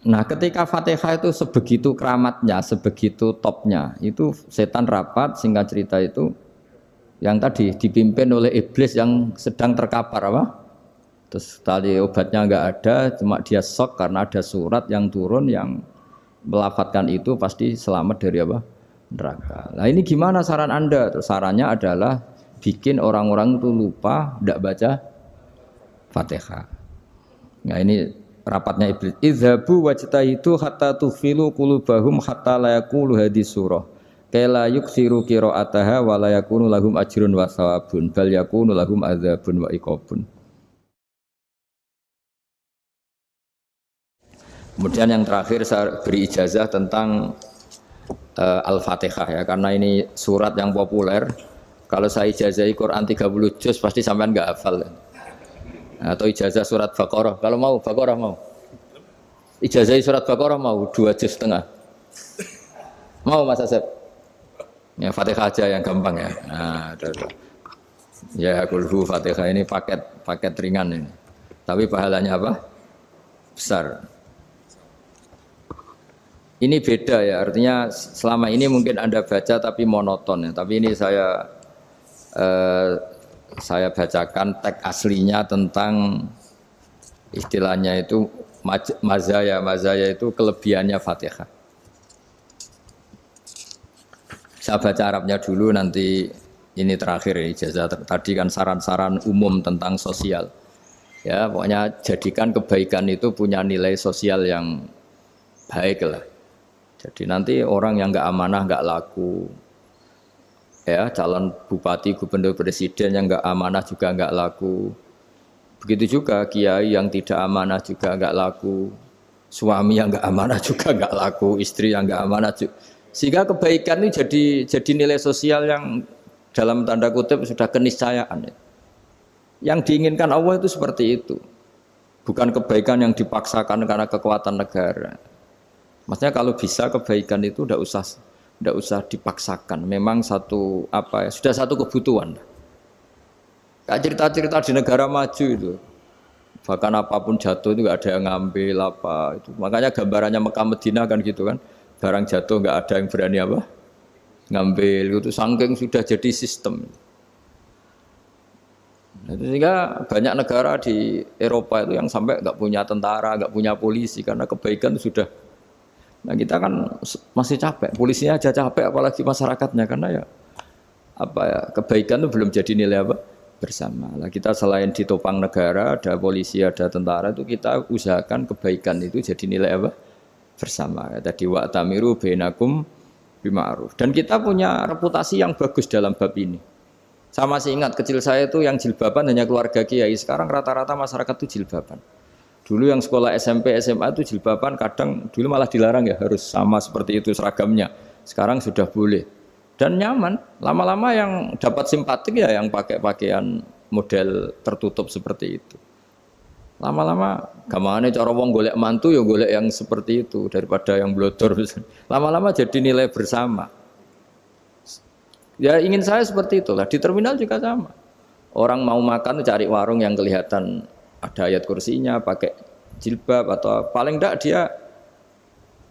Nah, ketika Fatihah itu sebegitu keramatnya, sebegitu topnya, itu setan rapat, singkat cerita itu yang tadi dipimpin oleh iblis yang sedang terkapar apa? Terus tali obatnya nggak ada, cuma dia shock karena ada surat yang turun yang melafatkan itu pasti selamat dari apa? Neraka. Nah ini gimana saran Anda? Terus sarannya adalah bikin orang-orang itu lupa, tidak baca Fatihah. Nah ini rapatnya iblis. Idzabu wajtahidu hatta tufilu qulubahum hatta la yaqulu hadis surah. Kala yuksiru qiraataha wa la yakunu lahum ajrun wa thawabun bal yakunu lahum adzabun wa iqabun. Kemudian yang terakhir saya beri ijazah tentang Al-Fatihah ya, karena ini surat yang populer. Kalau saya ijazahi Quran 30 juz pasti sampean enggak hafal. Atau ijazah surat Baqarah. Kalau mau Baqarah mau. Ijazahi surat Baqarah mau 2 juz setengah. Mau Mas Asep? Ya Fatihah aja yang gampang ya. Nah, ya kulhu Fatihah ini paket ringan ini. Tapi pahalanya apa? Besar. Ini beda ya, artinya selama ini mungkin Anda baca tapi monoton ya. Tapi ini saya bacakan teks aslinya tentang istilahnya itu mazaya itu kelebihannya Fatihah. Saya baca Arabnya dulu, nanti ini terakhir ijazah tadi kan saran-saran umum tentang sosial. Ya, pokoknya jadikan kebaikan itu punya nilai sosial yang baik lah. Jadi nanti orang yang nggak amanah nggak laku, ya calon bupati, gubernur, presiden yang nggak amanah juga nggak laku. Begitu juga kiai yang tidak amanah juga nggak laku, suami yang nggak amanah juga nggak laku, istri yang nggak amanah juga. Sehingga kebaikan ini jadi nilai sosial yang dalam tanda kutip sudah keniscayaan. Yang diinginkan Allah itu seperti itu, bukan kebaikan yang dipaksakan karena kekuatan negara. Maksudnya kalau bisa kebaikan itu tidak usah dipaksakan. Memang sudah satu kebutuhan. Kayak cerita-cerita di negara maju itu, bahkan apapun jatuh itu nggak ada yang ngambil apa itu. Makanya gambarannya Mekah Madinah kan gitu kan, barang jatuh nggak ada yang berani apa ngambil itu, saking sudah jadi sistem. Sehingga banyak negara di Eropa itu yang sampai nggak punya tentara, nggak punya polisi karena kebaikan itu sudah. Nah kita kan masih capek, polisinya aja capek apalagi masyarakatnya, karena ya kebaikan itu belum jadi nilai bersama. Nah kita selain ditopang negara, ada polisi, ada tentara, itu kita usahakan kebaikan itu jadi nilai bersama. Tadi wa'tamiru bainakum bima'ruf. Dan kita punya reputasi yang bagus dalam bab ini. Saya masih ingat kecil saya itu yang jilbaban hanya keluarga kiai, sekarang rata-rata masyarakat itu jilbaban. Dulu yang sekolah SMP, SMA itu jilbaban kadang dulu malah dilarang ya, harus sama seperti itu seragamnya. Sekarang sudah boleh. Dan nyaman. Lama-lama yang dapat simpatik ya yang pakai pakaian model tertutup seperti itu. Lama-lama gamane cara wong golek mantu ya golek yang seperti itu daripada yang blodor. Lama-lama jadi nilai bersama. Ya ingin saya seperti itulah. Di terminal juga sama. Orang mau makan cari warung yang kelihatan ada ayat kursinya, pakai jilbab, atau paling enggak dia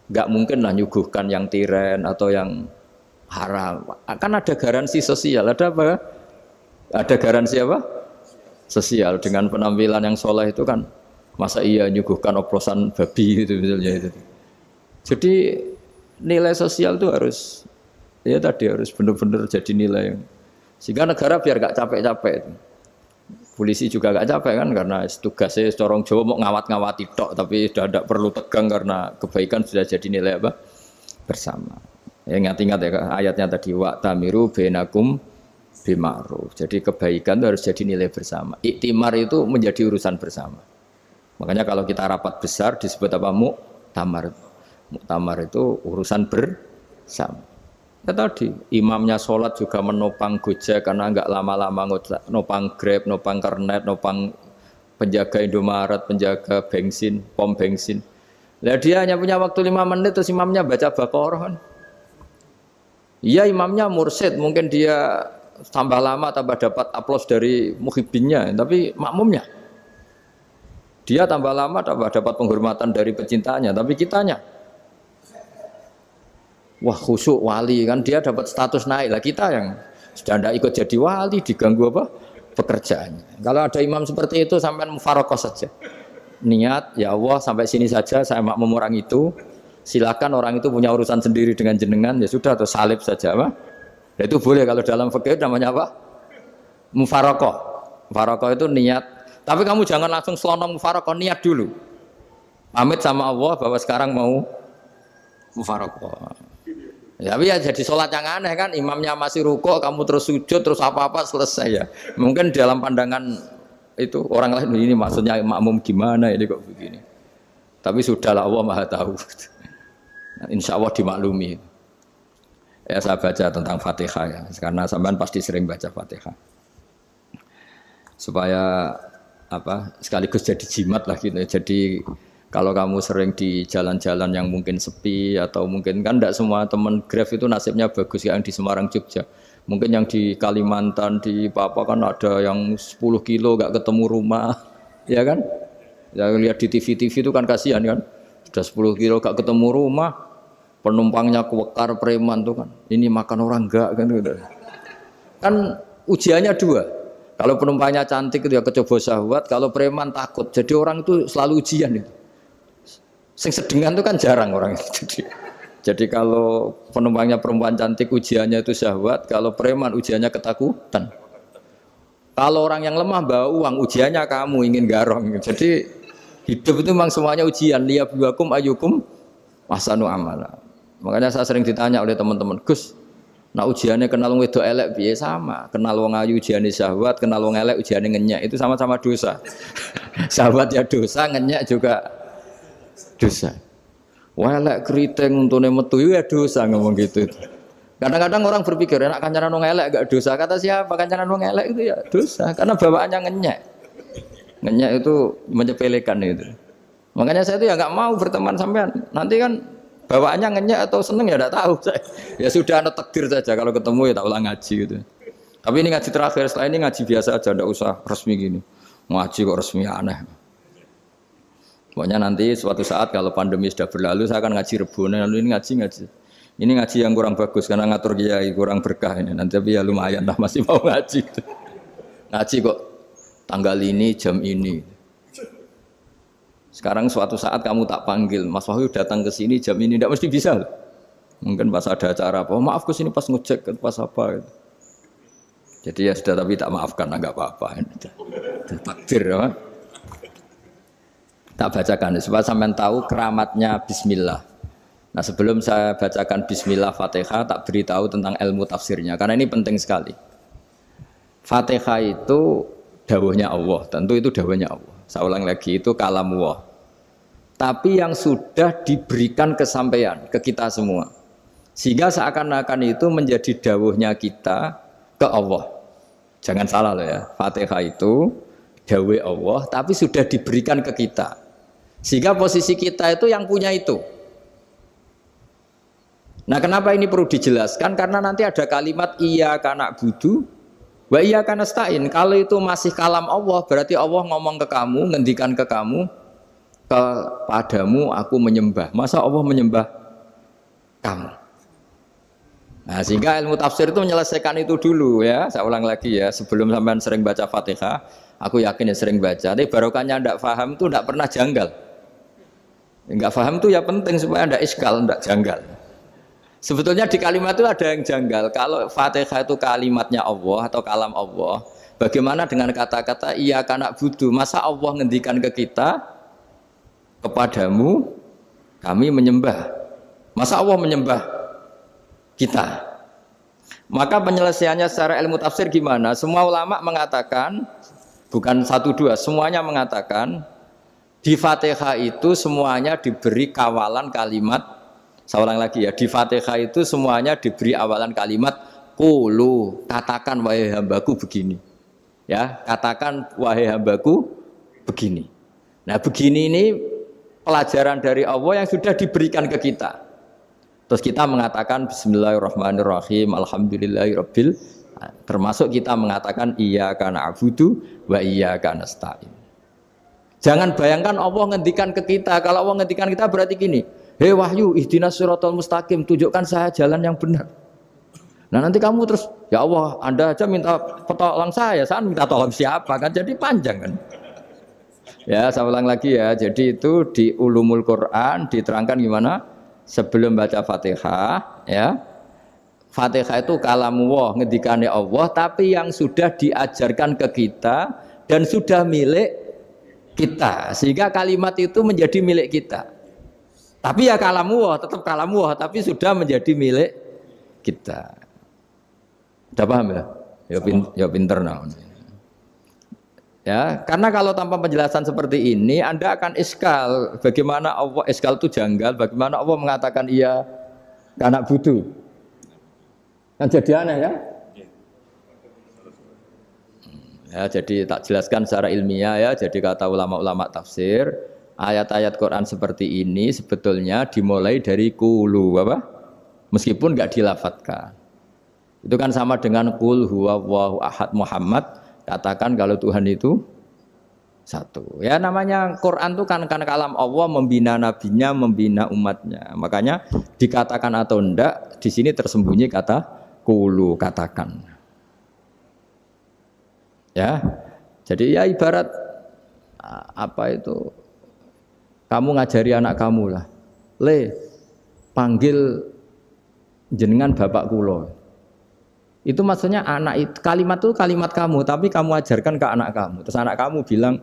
enggak mungkin lah nyuguhkan yang tiren atau yang haram. Akan ada garansi sosial, ada apa? Ada garansi apa? Sosial dengan penampilan yang soleh itu kan, masa iya nyuguhkan oplosan babi gitu misalnya itu. Jadi nilai sosial itu harus harus benar-benar jadi nilai sehingga negara biar enggak capek-capek itu. Polisi juga gak capek kan karena tugasnya corong Jawa mau ngawat-ngawati tok, tapi sudah tidak perlu tegang karena kebaikan sudah jadi nilai bersama. Ya ingat-ingat ya ayatnya tadi wa'tamiru bainakum bima'ruf. Jadi kebaikan itu harus jadi nilai bersama. Iktimar itu menjadi urusan bersama. Makanya kalau kita rapat besar disebut apa? Muktamar. Muktamar itu urusan bersama. Ya tadi imamnya sholat juga menopang Gojek karena enggak lama-lama nopang Grab, nopang Kernet, nopang penjaga Indomaret, penjaga bensin, pom bensin. Lah dia hanya punya waktu 5 menit terus imamnya baca Baqarah kan. Iya imamnya mursyid, mungkin dia tambah lama tambah dapat aplaus dari muhibbinnya, tapi makmumnya Dia tambah lama dapat penghormatan dari pecintanya, tapi kitanya wah khusyuk wali kan dia dapat status naik lah, kita yang sudah tidak ikut jadi wali diganggu apa pekerjaannya. Kalau ada imam seperti itu sampai mufarokoh saja, niat ya Allah sampai sini saja saya makmum orang itu, silakan orang itu punya urusan sendiri dengan jenengan ya sudah, atau salib saja apa. Nah, itu boleh kalau dalam fikih namanya apa, mufarokoh. Mufarokoh itu niat, tapi kamu jangan langsung selonong mufarokoh, niat dulu pamit sama Allah bahwa sekarang mau mufarokoh. Ya, tapi ya jadi sholat yang aneh kan, imamnya masih rukuk, kamu terus sujud, terus apa-apa selesai ya. Mungkin dalam pandangan itu orang lain ini maksudnya makmum gimana ini kok begini. Tapi sudahlah Allah Maha tahu. Insya Allah dimaklumi. Ya saya baca tentang Fatihah ya, karena sampean pasti sering baca Fatihah. Supaya apa sekaligus jadi jimat lah gitu. Jadi kalau kamu sering di jalan-jalan yang mungkin sepi atau mungkin kan tidak semua teman Grab itu nasibnya bagus yang di Semarang Jogja. Mungkin yang di Kalimantan di Papua kan ada yang 10 kilo gak ketemu rumah, ya kan? Ya lihat di TV-TV itu kan kasihan kan. Sudah 10 kilo gak ketemu rumah, penumpangnya kewekar preman tuh kan. Ini makan orang enggak kan gitu. Kan ujiannya dua. Kalau penumpangnya cantik itu ya kecoba syahwat, kalau preman takut. Jadi orang itu selalu ujian itu. Sing sedengan itu kan jarang orang itu. Jadi kalau penumpangnya perempuan cantik ujiannya itu syahwat, kalau preman ujiannya ketakutan. Kalau orang yang lemah bawa uang ujiannya kamu ingin garong. Jadi hidup itu memang semuanya ujian. Liyabluwakum ayyukum ahsanu amala. Makanya saya sering ditanya oleh teman-teman, Gus, nah ujiannya kenal wong wedok elek piye? Sama. Kenal wong ayu ujiannya syahwat, kenal wong elek ujiannya ngenyek, itu sama-sama dosa. Syahwat ya dosa, ngenyek juga dosa. Welek keriting untune metu ya dosa ngomong gitu. Kadang-kadang orang berpikir enak kancanan wong elek gak dosa. Kata siapa kancanan wong elek itu ya dosa karena bawaannya ngenyek. Ngenyek itu menyepelekan itu. Makanya saya itu ya nggak mau berteman sampean. Nanti kan bawaannya ngenyek atau seneng ya enggak tahu saya. Ya sudah ada takdir saja kalau ketemu ya tak ulang ngaji gitu. Tapi ini ngaji terakhir, setelah ini ngaji biasa aja enggak usah resmi gini. Ngaji kok resmi aneh. Pokoknya nanti suatu saat kalau pandemi sudah berlalu saya akan ngaji Rebona, lalu ini ngaji. Ini ngaji yang kurang bagus karena ngatur kiai kurang berkah ini. Nanti tapi ya lumayan lah masih mau ngaji. Ngaji kok tanggal ini jam ini. Sekarang suatu saat kamu tak panggil, Mas Wahyu datang ke sini jam ini tidak mesti bisa. Mungkin pas ada acara apa, oh, maaf ke sini pas ngecek pas apa. Gitu. Jadi ya sudah tapi tak maafkan enggak apa-apa. Takdir ya. Tak bacakan supaya sampean tahu keramatnya bismillah. Nah, sebelum saya bacakan bismillah Fatihah, tak beritahu tentang ilmu tafsirnya karena ini penting sekali. Fatihah itu dawuhnya Allah, tentu itu dawuhnya Allah. Saya ulang lagi itu kalamullah. Tapi yang sudah diberikan kesampaian ke kita semua. Sehingga seakan-akan itu menjadi dawuhnya kita ke Allah. Jangan salah loh ya. Fatihah itu dawuh Allah tapi sudah diberikan ke kita. Sehingga posisi kita itu yang punya itu. Nah kenapa ini perlu dijelaskan? Karena nanti ada kalimat iyyaka na'budu wa iyyaka nasta'in. Kalau itu masih kalam Allah, berarti Allah ngomong ke kamu, ngendikan ke kamu, kepadamu aku menyembah. Masa Allah menyembah kamu? Nah sehingga ilmu tafsir itu menyelesaikan itu dulu ya. Saya ulang lagi ya, sebelum sampean sering baca Fatihah, aku yakin ya sering baca. Tapi barokahnya tidak paham itu tidak pernah janggal. Enggak paham itu ya penting supaya tidak iskal, tidak janggal. Sebetulnya di kalimat itu ada yang janggal. Kalau Fatihah itu kalimatnya Allah atau kalam Allah, bagaimana dengan kata-kata iyyaka na'budu? Masa Allah ngendikan ke kita, kepadamu kami menyembah. Masa Allah menyembah kita? Maka penyelesaiannya secara ilmu tafsir gimana? Semua ulama mengatakan, bukan satu dua, semuanya mengatakan di Fatihah itu semuanya diberi kawalan kalimat. Saya ulang lagi ya, di Fatihah itu semuanya diberi awalan kalimat qulu, katakan wahai hambaku begini. Ya, katakan wahai hambaku begini. Nah, begini ini pelajaran dari Allah yang sudah diberikan ke kita. Terus kita mengatakan bismillahirrahmanirrahim, alhamdulillahirabbil, termasuk kita mengatakan iyyaka na'budu wa iyyaka nasta'in. Jangan bayangkan Allah ngendikan ke kita. Kalau Allah ngendikan kita berarti gini, hei wahyu, ihdinas siratal mustaqim, tunjukkan saya jalan yang benar. Nah nanti kamu terus, ya Allah, Anda aja minta tolong saya minta tolong siapa kan? Jadi panjang kan? Ya, saya ulang lagi ya. Jadi itu di Ulumul Quran diterangkan gimana? Sebelum baca Fatihah, ya. Fatihah itu kalamullah, ngendikane Allah, tapi yang sudah diajarkan ke kita dan sudah milik kita, sehingga kalimat itu menjadi milik kita. Tapi ya kalamullah, tetap kalamullah, tapi sudah menjadi milik kita. Sudah paham ya? Ya pinter nah. Ya, karena kalau tanpa penjelasan seperti ini, Anda akan iskal. Bagaimana Allah iskal itu janggal? Bagaimana Allah mengatakan iya anak butuh? Kan jadi aneh ya? Ya, jadi tak jelaskan secara ilmiah ya. Jadi kata ulama-ulama tafsir, ayat-ayat Quran seperti ini sebetulnya dimulai dari qulu apa? Meskipun enggak dilafatkan. Itu kan sama dengan qul huwallahu ahad Muhammad, katakan kalau Tuhan itu satu. Ya namanya Quran itu kan kalam Allah, membina nabinya, membina umatnya. Makanya dikatakan atau enggak, di sini tersembunyi kata qulu, katakan. Ya, jadi ya ibarat apa itu? Kamu ngajari anak kamu lah, panggil jenengan bapak kulo. Itu maksudnya anak itu, kalimat itu kalimat kamu, tapi kamu ajarkan ke anak kamu. Terus anak kamu bilang,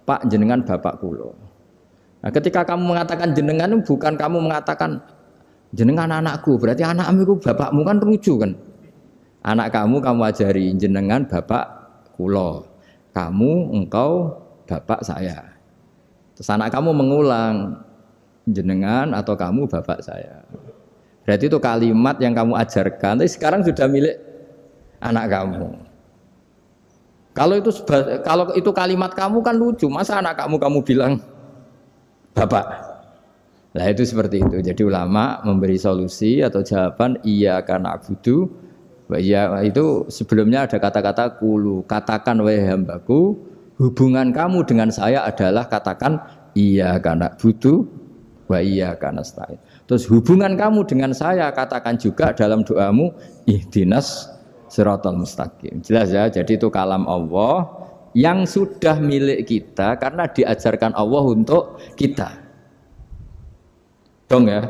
Pak jenengan bapak kulo. Nah, ketika kamu mengatakan jenengan, bukan kamu mengatakan jenengan anakku, berarti anakmu itu bapakmu, kan rujuk kan? Anak kamu ajari jenengan bapak kulo, kamu engkau bapak saya. Terus anak kamu mengulang jenengan atau kamu bapak saya. Berarti itu kalimat yang kamu ajarkan, tapi sekarang sudah milik anak kamu. Kalau itu kalimat kamu kan lucu, masa anak kamu bilang bapak. Nah itu seperti itu. Jadi ulama memberi solusi atau jawaban iya karena abudu. Ya itu sebelumnya ada kata-kata qulu, katakan wahai hambaku, hubungan kamu dengan saya adalah katakan iya karena butuh wa iya karena nasta'in. Terus hubungan kamu dengan saya katakan juga dalam doamu ihdinas siratal mustaqim. Jelas ya, jadi itu kalam Allah yang sudah milik kita karena diajarkan Allah untuk kita. Dong ya?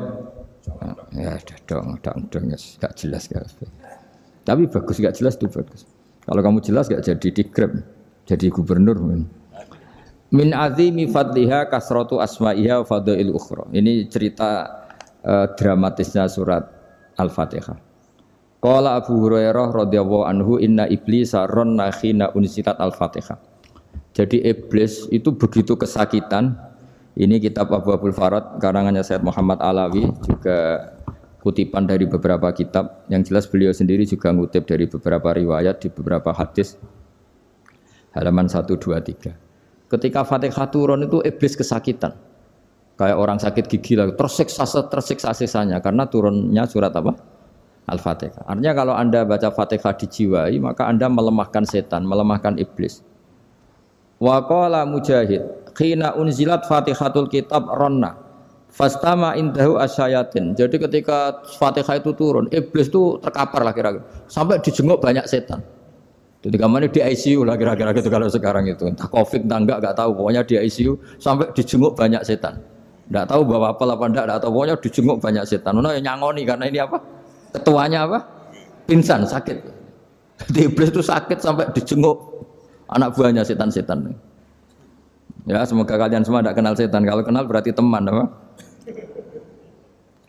Ya dong, gak jelas gak. Tapi bagus, gak jelas itu bagus. Kalau kamu jelas gak jadi digrab, jadi gubernur. Min azimi fadliha kasratu asma'iha wa fadail ukhra. Ini cerita dramatisnya surat Al-Fatihah. Qala Abu Hurairah radhiyallahu anhu inna iblisa ranna khina unsitat Al-Fatihah. Jadi iblis itu begitu kesakitan. Ini kitab Abu Abul Farad karangannya Sayyid Muhammad Alawi, juga kutipan dari beberapa kitab. Yang jelas beliau sendiri juga ngutip dari beberapa riwayat di beberapa hadis. Halaman 1, 2, 3. Ketika Fatihah turun itu iblis kesakitan. Kayak orang sakit gigi lah, tersiksa sisanya karena turunnya surat apa? Al-Fatihah. Artinya kalau Anda baca Fatihah dijiwai, maka Anda melemahkan setan, melemahkan iblis. Wa qala Mujahid, khina unzilat Fatihatul kitab ronna fastama indahu asyayatin. Jadi ketika Fatihah itu turun, iblis itu terkapar lah kira-kira. Sampai dijenguk banyak setan. Jadi kemana di ICU lah kira-kira gitu kalau sekarang itu. Entah Covid entah enggak tahu. Pokoknya di ICU sampai dijenguk banyak setan. Enggak tahu bawa apa enggak tahu. Pokoknya dijenguk banyak setan. Nah yang nyangoni karena ini apa? Ketuanya apa? Pingsan, sakit. Jadi iblis itu sakit sampai dijenguk anak buahnya setan-setan. Ya semoga kalian semua tidak kenal setan. Kalau kenal berarti teman apa?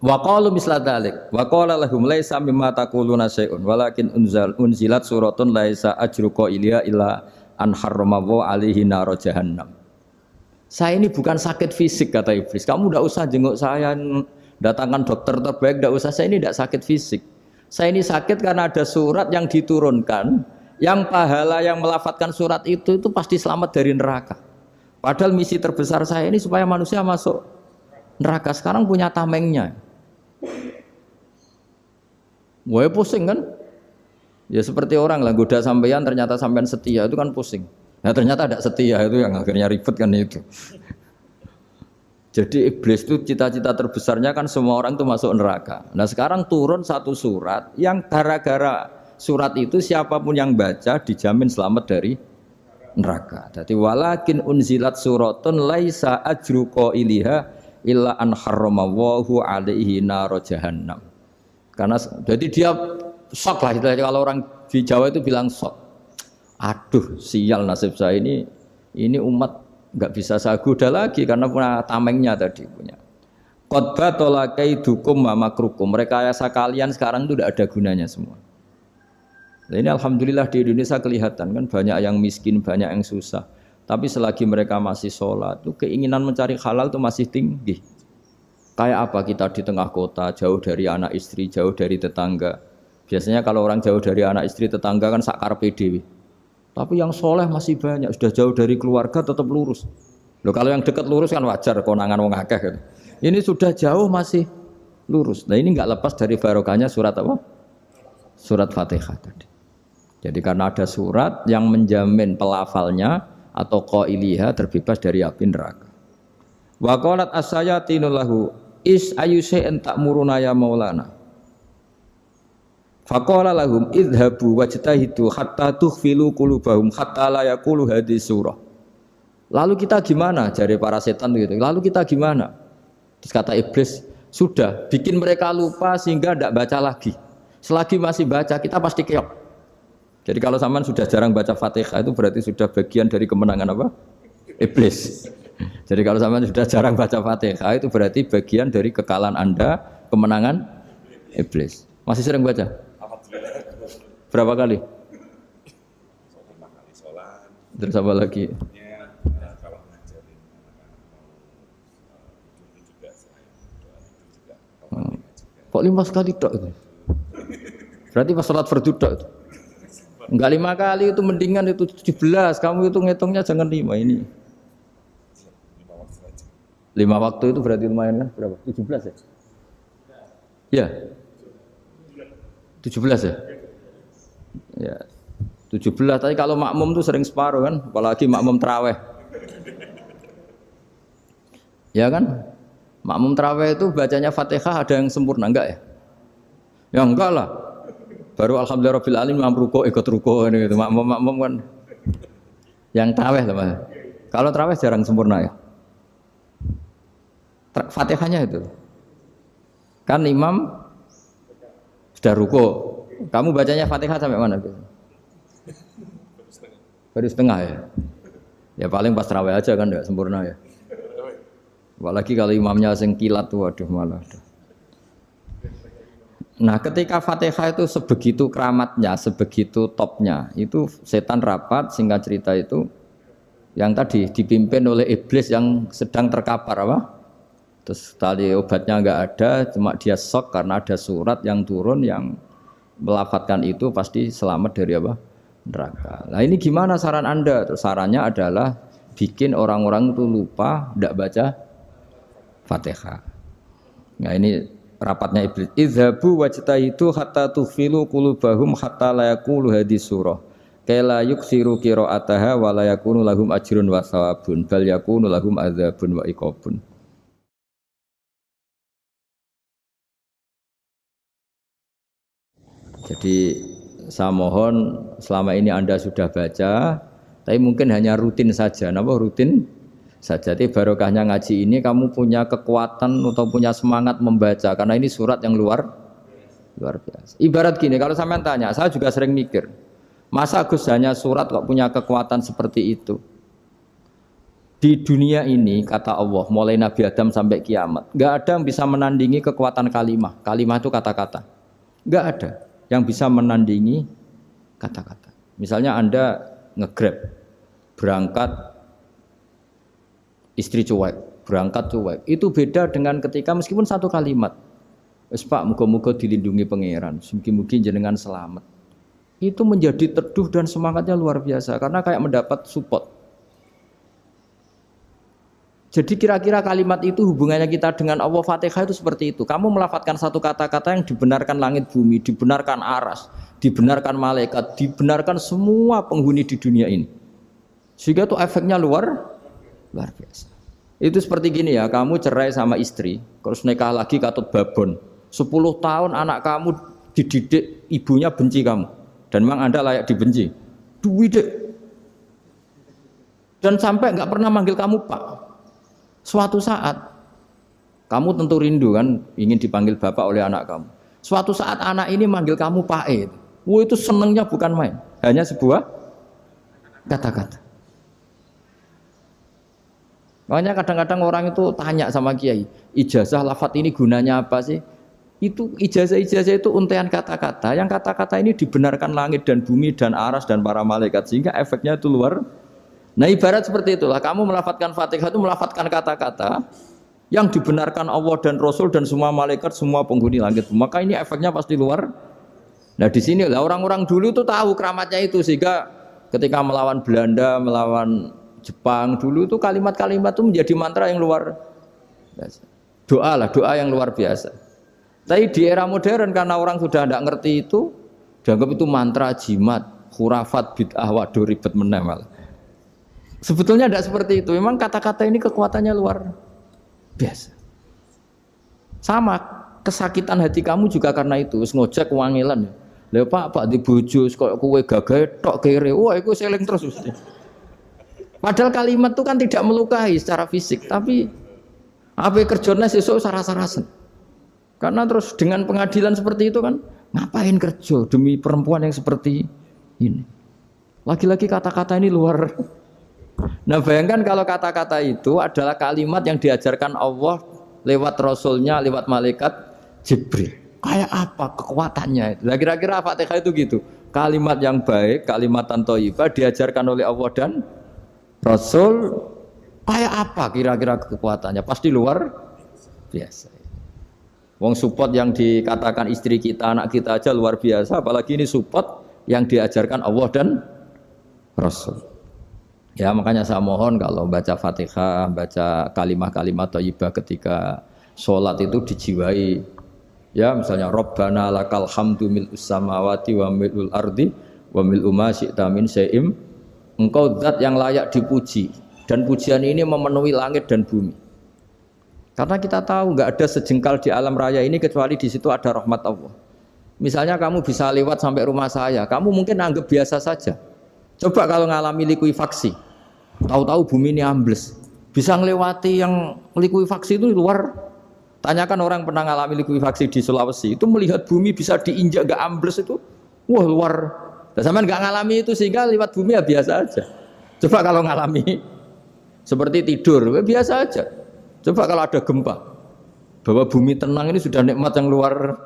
Wa qalu misla dzalik wa qala lahum laisa mimma taquluna syai'un walakin unzilat suratun laisa ajru qailiha illa an harrama alaihi nar jahannam. Saya ini bukan sakit fisik kata iblis. Kamu tidak usah jenguk saya, datangkan dokter terbaik, tidak usah. Saya ini tidak sakit fisik. Saya ini sakit karena ada surat yang diturunkan, yang pahala yang melafadzkan surat itu pasti selamat dari neraka. Padahal misi terbesar saya ini supaya manusia masuk neraka. Sekarang punya tamengnya. Wah pusing kan? Ya seperti orang lah goda sampean ternyata sampean setia itu kan pusing. Nah ternyata tidak setia, itu yang akhirnya ribet kan itu. Jadi iblis itu cita-cita terbesarnya kan semua orang itu masuk neraka. Nah sekarang turun satu surat yang gara-gara surat itu siapapun yang baca dijamin selamat dari neraka. Jadi walakin unzilat suratun laisa ajru qailiha illa an harramallahu alaihi nar jahannam. Karena jadi dia shock lah kalau orang di Jawa itu bilang shock. Aduh sial nasib saya ini umat nggak bisa saya goda lagi karena punya tamengnya tadi punya. Qad tolakaidukum wa makrukum. Rekayasa kalian sekarang itu tidak ada gunanya semua. Nah, ini alhamdulillah di Indonesia kelihatan kan banyak yang miskin, banyak yang susah. Tapi selagi mereka masih sholat, itu keinginan mencari halal itu masih tinggi. Kayak apa kita di tengah kota, jauh dari anak istri, jauh dari tetangga. Biasanya kalau orang jauh dari anak istri, tetangga kan sakar PDW. Tapi yang soleh masih banyak, sudah jauh dari keluarga tetap lurus. Loh kalau yang dekat lurus kan wajar, konangan wong akeh gitu. Ini sudah jauh masih lurus. Nah ini nggak lepas dari barokahnya surat apa? Surat Fatihah tadi. Jadi karena ada surat yang menjamin pelafalnya atau qailiha terbebas dari api neraka. Wa qalat as-sayatinu lahu is ayyusai'in ta'muruna ya maulana. Faqala lahum idhabu wajtahidu hatta tukhfilu qulubahum hatta la yaqulu hadhihi surah. Lalu kita gimana? Jari para setan gitu. Lalu kita gimana? Terus kata iblis, sudah bikin mereka lupa sehingga tidak baca lagi. Selagi masih baca kita pasti keok. Jadi kalau sampean sudah jarang baca Fatihah itu berarti sudah bagian dari kemenangan apa? Iblis. Jadi kalau sampean sudah jarang baca Fatihah itu berarti bagian dari kekalahan Anda, kemenangan iblis. Masih sering baca? Berapa kali? 5 kali sholat. Terus apa lagi? Kalau ngajarin anak-anak juga saya doa juga. Kok 5 kali tok itu? Berarti pas sholat fardu tok itu. Enggak 5 kali itu mendingan itu 17. Kamu itu ngitungnya jangan 5 ini. 5 waktu saja. 5 waktu itu berarti lumayan kan? Berapa? 17 ya? Iya. 17 ya? Ya. 17 tapi kalau makmum tuh sering separuh kan, apalagi makmum tarawih. Ya kan? Makmum tarawih itu bacanya Fatihah ada yang sempurna enggak ya? Ya enggak lah. Baru alhamdulillahirabbil alamin imam ruku ikut ruku gitu. Makmum kan yang tarawih lah Mas. Kalau tarawih jarang sempurna ya. Fatihahnya itu. Kan imam sudah ruku. Kamu bacanya Fatihah sampai mana? Baru setengah ya. Ya paling pas tarawih aja kan enggak sempurna ya. Apalagi kalau imamnya sing kilat tuh waduh malah. Nah, ketika Fatihah itu sebegitu keramatnya, sebegitu topnya, itu setan rapat singkat cerita itu yang tadi dipimpin oleh iblis yang sedang terkapar apa? Terus tali obatnya enggak ada, cuma dia shock karena ada surat yang turun yang melafatkan itu pasti selamat dari apa? Neraka. Nah ini gimana saran Anda? Terus sarannya adalah bikin orang-orang itu lupa, tidak baca Fatihah. Nah ini rapatnya iblis. Idzabu wajtahidu hatta tughfilu qulubahum hatta la yaqulu hadhihi surah. Kala yuksiru qira'ataha wa la yakunu lahum ajrun wa thawabun bal yakunu lahum adzabun wa iqabun. Jadi saya mohon selama ini Anda sudah baca, tapi mungkin hanya rutin saja. Napa rutin saja? Tapi barokahnya ngaji ini kamu punya kekuatan atau punya semangat membaca karena ini surat yang luar biasa. Ibarat gini, kalau sampean tanya, saya juga sering mikir, masa Gus hanya surat kok punya kekuatan seperti itu? Di dunia ini kata Allah, mulai Nabi Adam sampai kiamat, nggak ada yang bisa menandingi kekuatan kalimah. Kalimah itu kata-kata, nggak ada yang bisa menandingi kata-kata. Misalnya Anda nge-grab, berangkat istri cuek, berangkat cuek. Itu beda dengan ketika meskipun satu kalimat. Wes Pak, muga-muga dilindungi pangeran, mugi-mugi jenengan selamat. Itu menjadi teduh dan semangatnya luar biasa karena kayak mendapat support. Jadi kira-kira kalimat itu hubungannya kita dengan Allah, Fatihah itu seperti itu. Kamu melafadzkan satu kata-kata yang dibenarkan langit bumi, dibenarkan aras, dibenarkan malaikat, dibenarkan semua penghuni di dunia ini. Sehingga tuh efeknya luar biasa. Itu seperti gini ya, kamu cerai sama istri, terus nikah lagi katut babon. 10 tahun anak kamu dididik ibunya benci kamu. Dan memang Anda layak dibenci. Dididik. Dan sampai nggak pernah manggil kamu Pak. Suatu saat, kamu tentu rindu kan, ingin dipanggil Bapak oleh anak kamu. Suatu saat anak ini manggil kamu Pak E. Wah itu senengnya bukan main. Hanya sebuah kata-kata. Makanya kadang-kadang orang itu tanya sama kiai, ijazah lafadz ini gunanya apa sih? Itu ijazah-ijazah itu untaian kata-kata. Yang kata-kata ini dibenarkan langit dan bumi dan aras dan para malaikat sehingga efeknya itu luar. Nah ibarat seperti itulah. Kamu melafadzkan Fatihah itu melafadzkan kata-kata yang dibenarkan Allah dan Rasul dan semua malaikat, semua penghuni langit. Maka ini efeknya pasti luar. Nah di sini lah orang-orang dulu itu tahu keramatnya itu sehingga ketika melawan Belanda, melawan Jepang dulu itu kalimat-kalimat itu menjadi mantra yang luar biasa. Doa yang luar biasa. Tapi di era modern karena orang sudah tidak ngerti itu, dianggap itu mantra, jimat, khurafat, bid'ah, waduh ribet menemal. Sebetulnya tidak seperti itu. Memang kata-kata ini kekuatannya luar biasa. Sama kesakitan hati kamu juga karena itu. Ngojek wangilan. Lha Pak di bojo kok kowe gagah tok kere. Wah, iku seling terus mesti. Padahal kalimat itu kan tidak melukai secara fisik, tapi apa kerjanya sesuk saras-sarasen. Karena terus dengan pengadilan seperti itu kan, ngapain kerja demi perempuan yang seperti ini? Lagi-lagi kata-kata ini luar. Nah bayangkan kalau kata-kata itu adalah kalimat yang diajarkan Allah lewat Rasulnya, lewat malaikat Jibril. Kayak apa kekuatannya? Nah kira-kira Fatihah itu gitu. Kalimat yang baik, kalimatan thayyibah diajarkan oleh Allah dan Rasul, kayak apa kira-kira kekuatannya? Pasti luar biasa. Wong support yang dikatakan istri kita, anak kita aja luar biasa, apalagi ini support yang diajarkan Allah dan Rasul. Ya makanya saya mohon kalau baca Fatihah, baca kalimat-kalimat thayyibah ketika sholat itu dijiwai. Ya misalnya Rabbana lakal hamdu mil'us samawati wa mil'ul ardi wa mil'u ma syi'ta min syai'im. Engkau zat yang layak dipuji dan pujian ini memenuhi langit dan bumi. Karena kita tahu nggak ada sejengkal di alam raya ini kecuali di situ ada rahmat Allah. Misalnya kamu bisa lewat sampai rumah saya, kamu mungkin anggap biasa saja. Coba kalau ngalami likuifaksi, tahu-tahu bumi ini ambles, bisa ngelewati yang likuifaksi itu luar. Tanyakan orang pernah ngalami likuifaksi di Sulawesi, itu melihat bumi bisa diinjak nggak ambles itu, wah luar. Nah, sampean nggak ngalami itu sehingga lewat bumi ya biasa aja. Coba kalau ngalami seperti tidur, ya biasa aja. Coba kalau ada gempa, bahwa bumi tenang ini sudah nikmat yang luar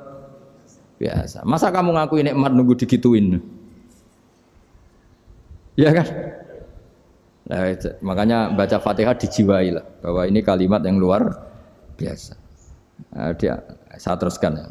biasa. Masa kamu ngaku nikmat nunggu digituin? Ya kan? Nah, makanya baca Fatihah dijiwai lah, bahwa ini kalimat yang luar biasa. Nah, saya teruskan ya.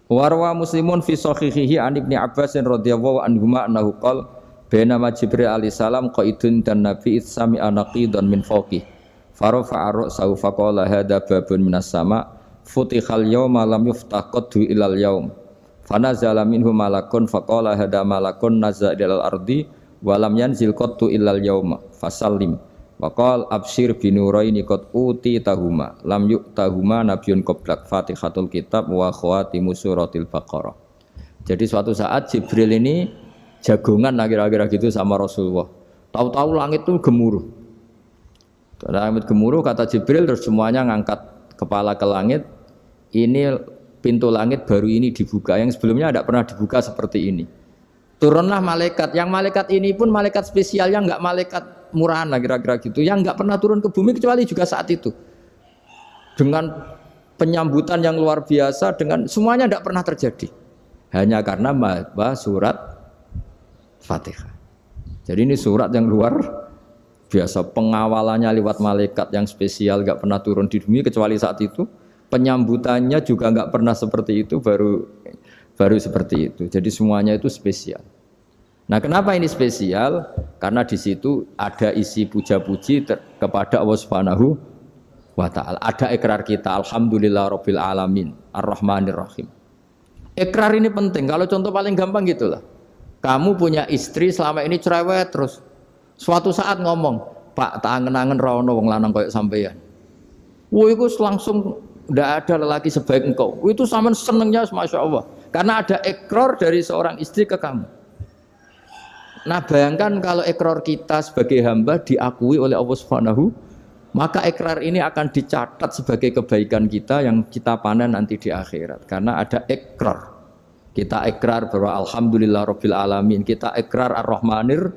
Warwa Muslimun fi sahihihi an Ibnu Abbas radhiyallahu anhuma annahu qala bainama Jibril alaihi salam qaidun dan Nabi itsami anaqidan min fawqih farafa'a ra'sahu faqala hadza babun minas sama futihal yawma lam yuftah qaddu ilal yaum fanazala minhu malakun faqala hadza malakun nazza ilal ardi wa lam yanzil qaddu ilal yauma fasallim waqal absyir binuraini qad uti tahuma lam yu'tahuma nabiyyun qablak Fatihatul kitab wa khawatimu suratil Baqarah. Jadi suatu saat Jibril ini jagongan kira-kira gitu sama Rasulullah. Tahu-tahu langit itu gemuruh. Langit gemuruh kata Jibril terus semuanya ngangkat kepala ke langit. Ini pintu langit baru ini dibuka, yang sebelumnya tidak pernah dibuka seperti ini. Turunlah malaikat, yang malaikat ini pun malaikat spesial yang enggak malaikat murahan lah kira-kira gitu, yang enggak pernah turun ke bumi kecuali juga saat itu. Dengan penyambutan yang luar biasa, dengan semuanya tidak pernah terjadi. Hanya karena bahwa surat Fatihah. Jadi ini surat yang luar biasa, pengawalannya lewat malaikat yang spesial enggak pernah turun di bumi kecuali saat itu. Penyambutannya juga enggak pernah seperti itu, baru seperti itu. Jadi semuanya itu spesial. Nah, kenapa ini spesial? Karena di situ ada isi puja-puji kepada Allah Subhanahu wa taala. Ada ikrar kita, alhamdulillahirabbil alamin, arrahmanirrahim. Ikrar ini penting. Kalau contoh paling gampang gitulah. Kamu punya istri selama ini cerewet terus. Suatu saat ngomong, Pak, tak angen-angen ra ono wong lanang koyo sampeyan. Wah, itu langsung tidak ada lelaki sebaik engkau. Itu sama senengnya, masya Allah. Karena ada ikrar dari seorang istri ke kamu. Nah, bayangkan kalau ikrar kita sebagai hamba diakui oleh Allah Subhanahu, maka ikrar ini akan dicatat sebagai kebaikan kita yang kita panen nanti di akhirat. Karena ada ikrar. Kita ikrar bahwa alhamdulillah rabbil alamin. Kita ikrar ar-rahmanir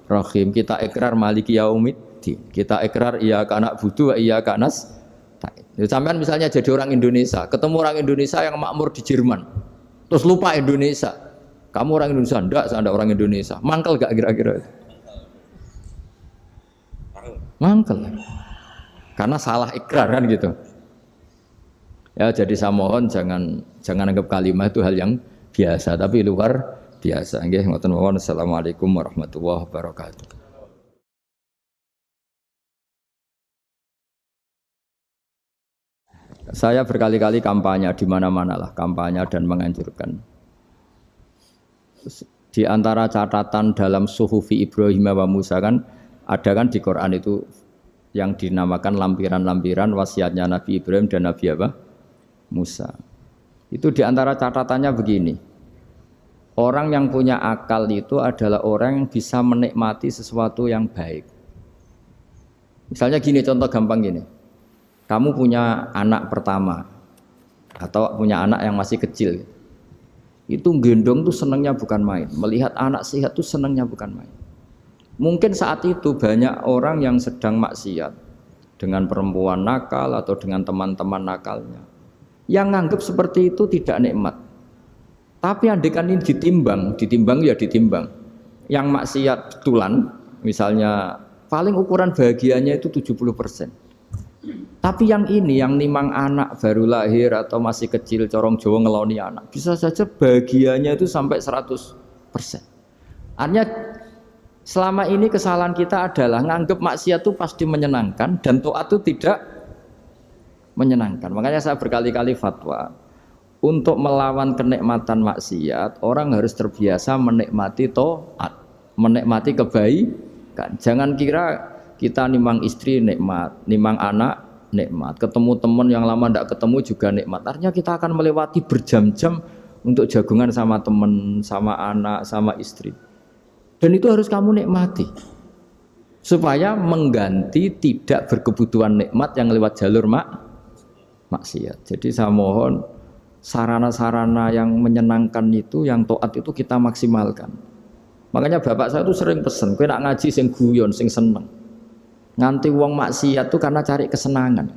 rahim. Kita ikrar maliki yaumiddin. Kita ikrar iyyaka na'budu wa iyyaka nasta'in. Sampean misalnya jadi orang Indonesia, ketemu orang Indonesia yang makmur di Jerman, terus lupa Indonesia. Kamu orang Indonesia? Enggak, saya ada orang Indonesia. Mangkel gak kira-kira? Mangkel. Karena salah ikrar kan gitu. Ya, jadi saya mohon jangan anggap kalimat itu hal yang biasa, tapi luar biasa. Nggih, ngoten mawon. Assalamualaikum warahmatullahi wabarakatuh. Saya berkali-kali kampanye di mana-mana lah, kampanye dan menganjurkan. Di antara catatan dalam Suhufi Ibrahim wa Musa kan ada kan di Quran itu yang dinamakan lampiran-lampiran wasiatnya Nabi Ibrahim dan Nabi apa? Musa. Itu di antara catatannya begini. Orang yang punya akal itu adalah orang yang bisa menikmati sesuatu yang baik. Misalnya gini, contoh gampang gini. Kamu punya anak pertama atau punya anak yang masih kecil, itu gendong tuh senangnya bukan main. Melihat anak sehat tuh senangnya bukan main. Mungkin saat itu banyak orang yang sedang maksiat dengan perempuan nakal atau dengan teman-teman nakalnya, yang nganggap seperti itu tidak nikmat. Tapi andekan ini ditimbang ya ditimbang. Yang maksiat betulan, misalnya paling ukuran bahagianya itu 70%. Tapi yang ini, yang nimang anak baru lahir atau masih kecil, corong Jawa ngeloni anak, bisa saja bahagianya itu sampai 100%. Artinya selama ini kesalahan kita adalah nganggap maksiat itu pasti menyenangkan dan taat itu tidak menyenangkan. Makanya saya berkali-kali fatwa, untuk melawan kenikmatan maksiat, orang harus terbiasa menikmati taat, menikmati kebaikan. Jangan kira kita nimang istri nikmat, nimang anak nikmat, ketemu teman yang lama tidak ketemu juga nikmat. Artinya kita akan melewati berjam-jam untuk jagungan sama teman, sama anak, sama istri. Dan itu harus kamu nikmati supaya mengganti tidak berkebutuhan nikmat yang lewat jalur maksiat. Jadi saya mohon sarana-sarana yang menyenangkan itu, yang taat itu kita maksimalkan. Makanya bapak saya itu sering pesen, kowe nak ngaji sing guyon, sing seneng. Nganti wong maksiat itu karena cari kesenangan.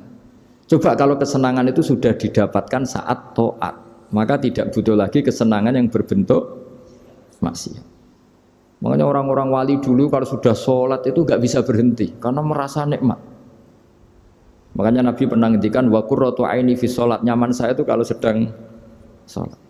Coba kalau kesenangan itu sudah didapatkan saat taat, maka tidak butuh lagi kesenangan yang berbentuk maksiat. Makanya orang-orang wali dulu kalau sudah sholat itu gak bisa berhenti karena merasa nikmat. Makanya Nabi pernah ngendikan wa qurratu aini fi sholat, nyaman saya itu kalau sedang sholat.